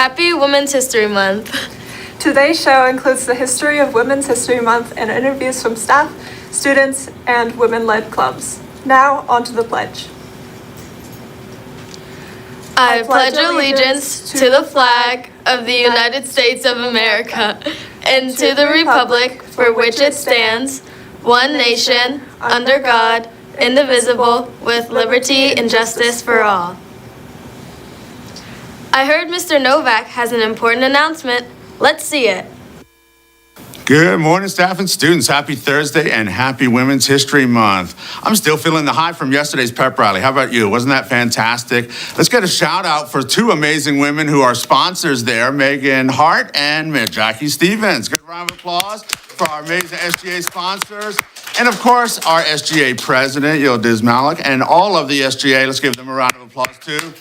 Happy Women's History Month. Today's show includes the history of Women's History Month and interviews from staff, students, and women-led clubs. Now, on to the pledge. I pledge allegiance to the flag of the United States of America and to the republic for which it stands, one nation, under God, indivisible, with liberty and justice for all. I heard Mr. Novak has an important announcement. Let's see it. Good morning, staff and students. Happy Thursday and happy Women's History Month. I'm still feeling the high from yesterday's pep rally. How about you? Wasn't that fantastic? Let's get a shout out for two amazing women who are sponsors there, Megan Hart and Jackie Stevens. Good round of applause for our amazing SGA sponsors. And of course, our SGA president, Yildiz Malik, and all of the SGA. Let's give them a round of applause too.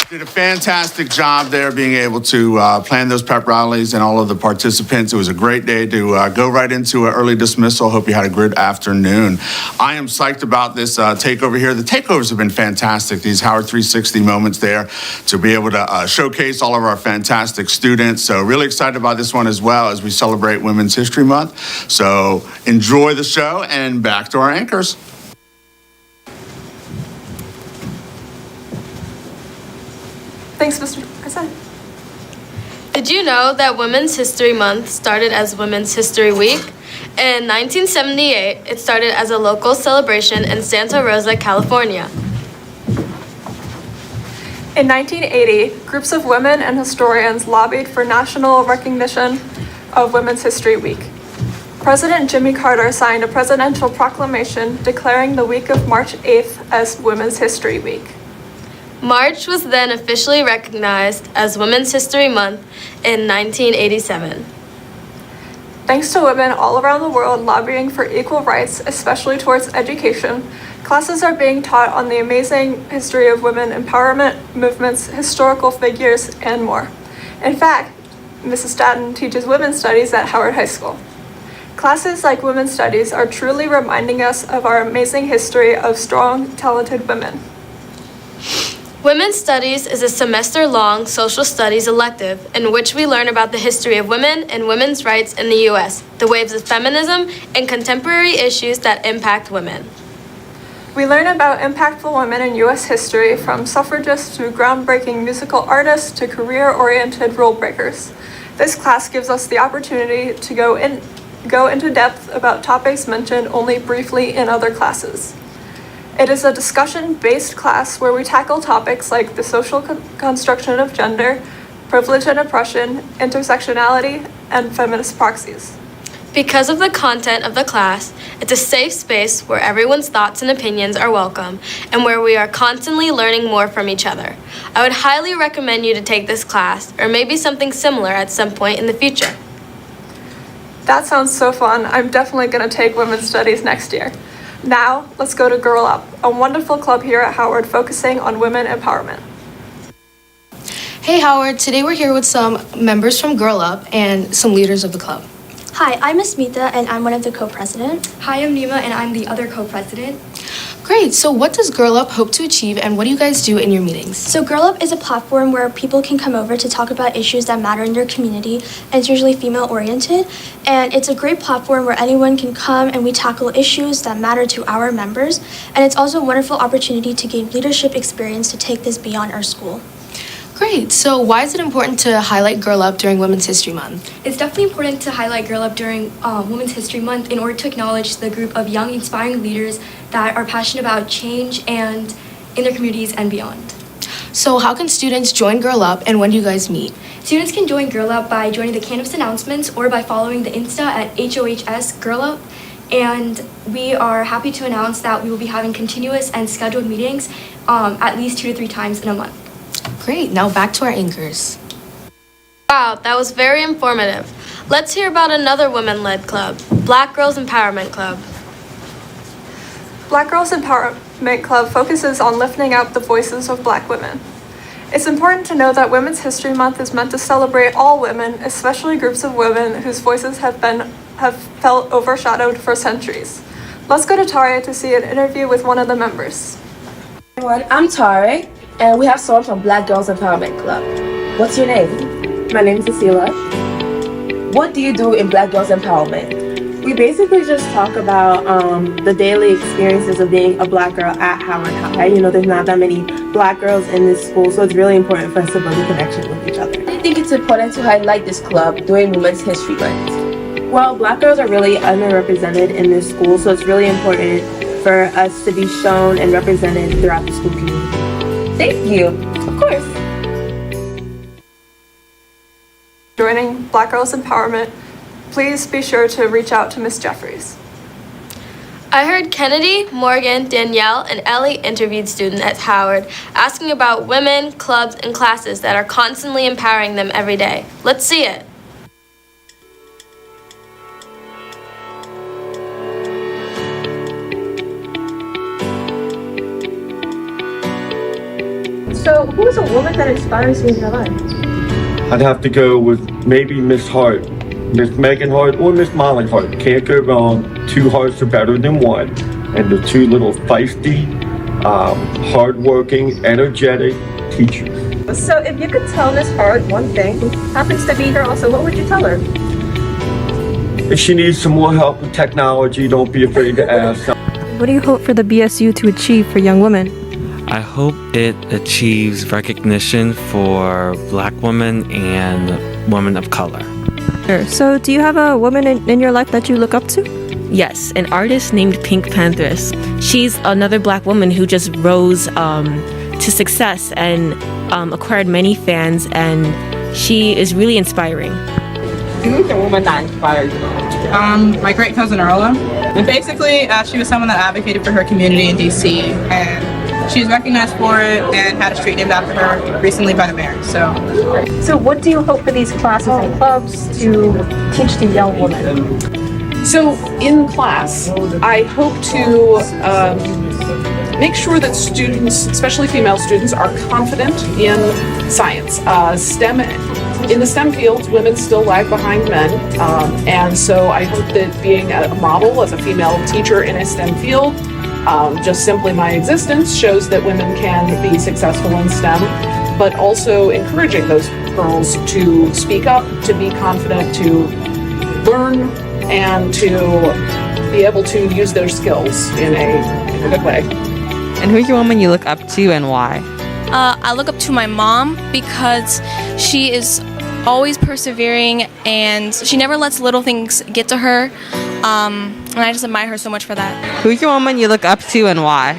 Did a fantastic job there being able to plan those pep rallies and all of the participants. It was a great day to go right into an early dismissal. Hope you had a good afternoon. I am psyched about this takeover here. The takeovers have been fantastic, these Howard 360 moments there to be able to showcase all of our fantastic students. So really excited about this one as well as we celebrate Women's History Month. So enjoy the show and back to our anchors. Thanks, Mr. President. Did you know that Women's History Month started as Women's History Week? In 1978, it started as a local celebration in Santa Rosa, California. In 1980, groups of women and historians lobbied for national recognition of Women's History Week. President Jimmy Carter signed a presidential proclamation declaring the week of March 8th as Women's History Week. March was then officially recognized as Women's History Month in 1987. Thanks to women all around the world lobbying for equal rights, especially towards education, classes are being taught on the amazing history of women empowerment movements, historical figures, and more. In fact, Mrs. Staton teaches women's studies at Howard High School. Classes like Women's Studies are truly reminding us of our amazing history of strong, talented women. Women's Studies is a semester-long social studies elective in which we learn about the history of women and women's rights in the U.S., the waves of feminism, and contemporary issues that impact women. We learn about impactful women in U.S. history, from suffragists to groundbreaking musical artists to career-oriented rule breakers. This class gives us the opportunity to go into depth about topics mentioned only briefly in other classes. It is a discussion-based class where we tackle topics like the social construction of gender, privilege and oppression, intersectionality, and feminist proxies. Because of the content of the class, it's a safe space where everyone's thoughts and opinions are welcome and where we are constantly learning more from each other. I would highly recommend you to take this class or maybe something similar at some point in the future. That sounds so fun. I'm definitely going to take Women's Studies next year. Now, let's go to Girl Up, a wonderful club here at Howard focusing on women empowerment. Hey Howard, today we're here with some members from Girl Up and some leaders of the club. Hi, I'm Asmita and I'm one of the co-presidents. Hi, I'm Nima and I'm the other co-president. Great, so what does Girl Up hope to achieve and what do you guys do in your meetings? So Girl Up is a platform where people can come over to talk about issues that matter in their community, and it's usually female-oriented. And it's a great platform where anyone can come and we tackle issues that matter to our members. And it's also a wonderful opportunity to gain leadership experience to take this beyond our school. Great, so why is it important to highlight Girl Up during Women's History Month? It's definitely important to highlight Girl Up during Women's History Month in order to acknowledge the group of young, inspiring leaders that are passionate about change and in their communities and beyond. So how can students join Girl Up and when do you guys meet? Students can join Girl Up by joining the campus announcements or by following the Insta at HOHS Girl Up. And we are happy to announce that we will be having continuous and scheduled meetings at least 2 to 3 times in a month. Great, now back to our anchors. Wow, that was very informative. Let's hear about another women-led club, Black Girls Empowerment Club. Black Girls Empowerment Club focuses on lifting up the voices of Black women. It's important to know that Women's History Month is meant to celebrate all women, especially groups of women whose voices have felt overshadowed for centuries. Let's go to Tare to see an interview with one of the members. Everyone, I'm Tare, and we have someone from Black Girls Empowerment Club. What's your name? My name is Cecilia. What do you do in Black Girls Empowerment? We basically just talk about the daily experiences of being a Black girl at Howard High. You know, there's not that many Black girls in this school, so it's really important for us to build a connection with each other. I think it's important to highlight this club during Women's History Month. Well, Black girls are really underrepresented in this school, so it's really important for us to be shown and represented throughout the school community. Thank you. Of course. Joining Black Girls Empowerment, please be sure to reach out to Ms. Jeffries. I heard Kennedy, Morgan, Danielle, and Ellie interviewed students at Howard, asking about women, clubs, and classes that are constantly empowering them every day. Let's see it. So, who is a woman that inspires you in your life? I'd have to go with maybe Miss Hart, Miss Megan Hart, or Miss Molly Hart. Can't go wrong. Two hearts are better than one. And the two little feisty, hardworking, energetic teachers. So, if you could tell Miss Hart one thing, who happens to be here also, what would you tell her? If she needs some more help with technology, don't be afraid to ask. What do you hope for the BSU to achieve for young women? I hope it achieves recognition for Black women and women of color. So, do you have a woman in your life that you look up to? Yes, an artist named Pink Panthers. She's another Black woman who just rose to success and acquired many fans, and she is really inspiring. Who's a woman that inspires you? My great cousin Earla. Basically, she was someone that advocated for her community in DC, and she was recognized for it and had a street named after her recently by the mayor. So what do you hope for these classes and clubs to teach the young women? So in class, I hope to make sure that students, especially female students, are confident in science. In the STEM fields, women still lag behind men, and so I hope that being a model as a female teacher in a STEM field, just simply my existence shows that women can be successful in STEM, but also encouraging those girls to speak up, to be confident, to learn, and to be able to use their skills in a good way. And who's your woman you look up to and why? I look up to my mom because she is always persevering and she never lets little things get to her. And I just admire her so much for that. Who's your woman you look up to and why?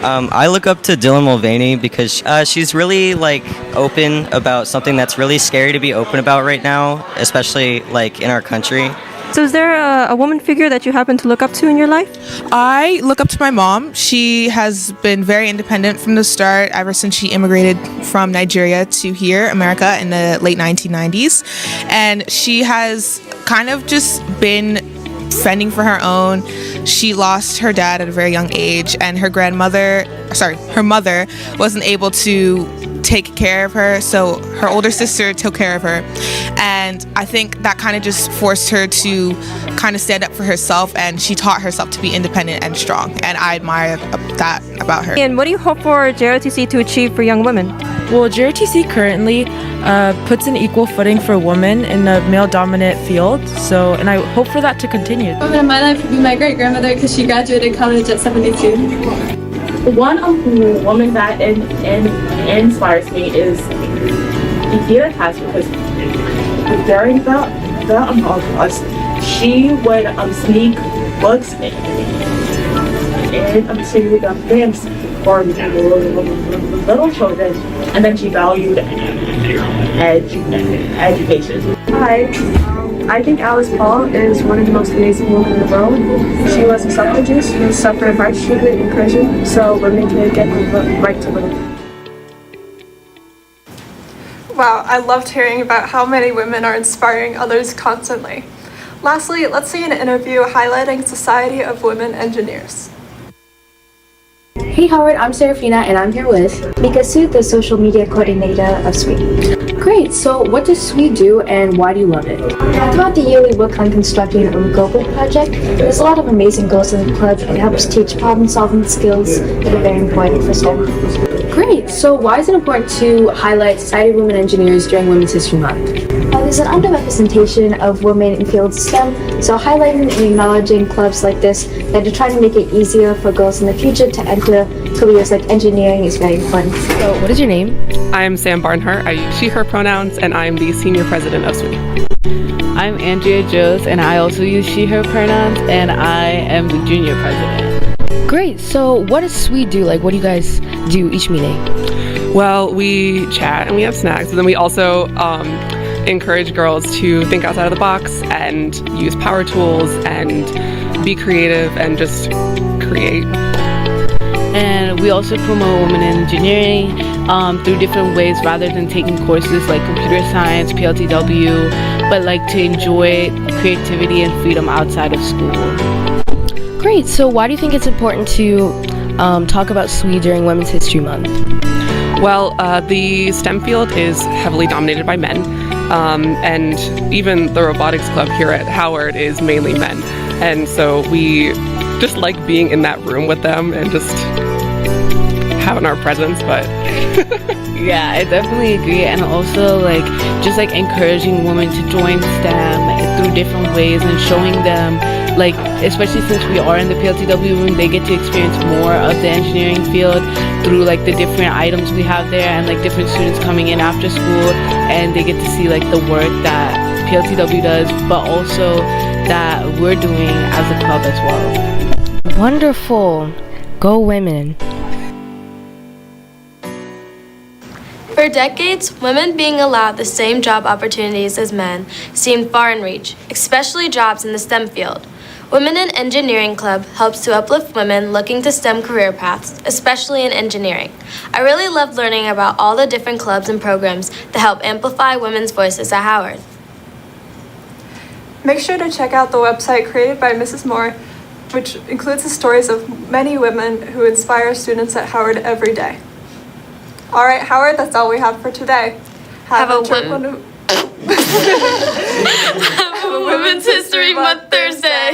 I look up to Dylan Mulvaney because she's really open about something that's really scary to be open about right now, especially in our country. So is there a woman figure that you happen to look up to in your life? I look up to my mom. She has been very independent from the start, ever since she immigrated from Nigeria to here, America, in the late 1990s. And she has kind of just been fending for her own. She lost her dad at a very young age, and her mother wasn't able to take care of her, so her older sister took care of her. And I think that kind of just forced her to kind of stand up for herself, and she taught herself to be independent and strong, and I admire that about her. And what do you hope for JROTC to achieve for young women? Well, JROTC currently puts an equal footing for women in the male-dominant field, and I hope for that to continue. Woman in my life would be my great-grandmother because she graduated college at 72. One woman that inspires me is Idira Cass, because during the Holocaust, she would sneak books and to the fans for little children, and then she valued education. Hi. I think Alice Paul is one of the most amazing women in the world. She was a suffragist who suffered harsh treatment in prison, so women can get the right to vote. Wow, I loved hearing about how many women are inspiring others constantly. Lastly, let's see an interview highlighting Society of Women Engineers. Hey Howard, I'm Serafina and I'm here with Mika Su, the social media coordinator of SWE. Great, so what does SWE do and why do you love it? Throughout the year we work on constructing a global project. There's a lot of amazing goals in the club and it helps teach problem solving skills that are very important for STEM. Great, so why is it important to highlight Society of Women Engineers during Women's History Month? There's an underrepresentation of women in fields of STEM, so highlighting and acknowledging clubs like this that are trying to make it easier for girls in the future to enter careers like engineering is very important. So, what is your name? I'm Sam Barnhart. I use she, her pronouns, and I'm the senior president of SWE. I'm Andrea Joes, and I also use she, her pronouns, and I am the junior president. Great. So, what does SWE do? Like, what do you guys do each meeting? Well, we chat and we have snacks, and then we also encourage girls to think outside of the box and use power tools and be creative and just create. And we also promote women in engineering through different ways rather than taking courses like computer science, PLTW, but like to enjoy creativity and freedom outside of school. Great. So why do you think it's important to talk about SWE during Women's History Month? Well, the STEM field is heavily dominated by men, and even the robotics club here at Howard is mainly men. And so we just like being in that room with them and just having our presence, but yeah, I definitely agree. And also like just like encouraging women to join STEM through different ways and showing them, like especially since we are in the PLTW room, they get to experience more of the engineering field through like the different items we have there and like different students coming in after school, and they get to see like the work that PLTW does, but also that we're doing as a club as well. Wonderful. Go women. For decades, women being allowed the same job opportunities as men seemed far in reach, especially jobs in the STEM field. Women in Engineering Club helps to uplift women looking to STEM career paths, especially in engineering. I really loved learning about all the different clubs and programs that help amplify women's voices at Howard. Make sure to check out the website created by Mrs. Moore, which includes the stories of many women who inspire students at Howard every day. All right, Howard, that's all we have for today. Have a Women's History Month Thursday.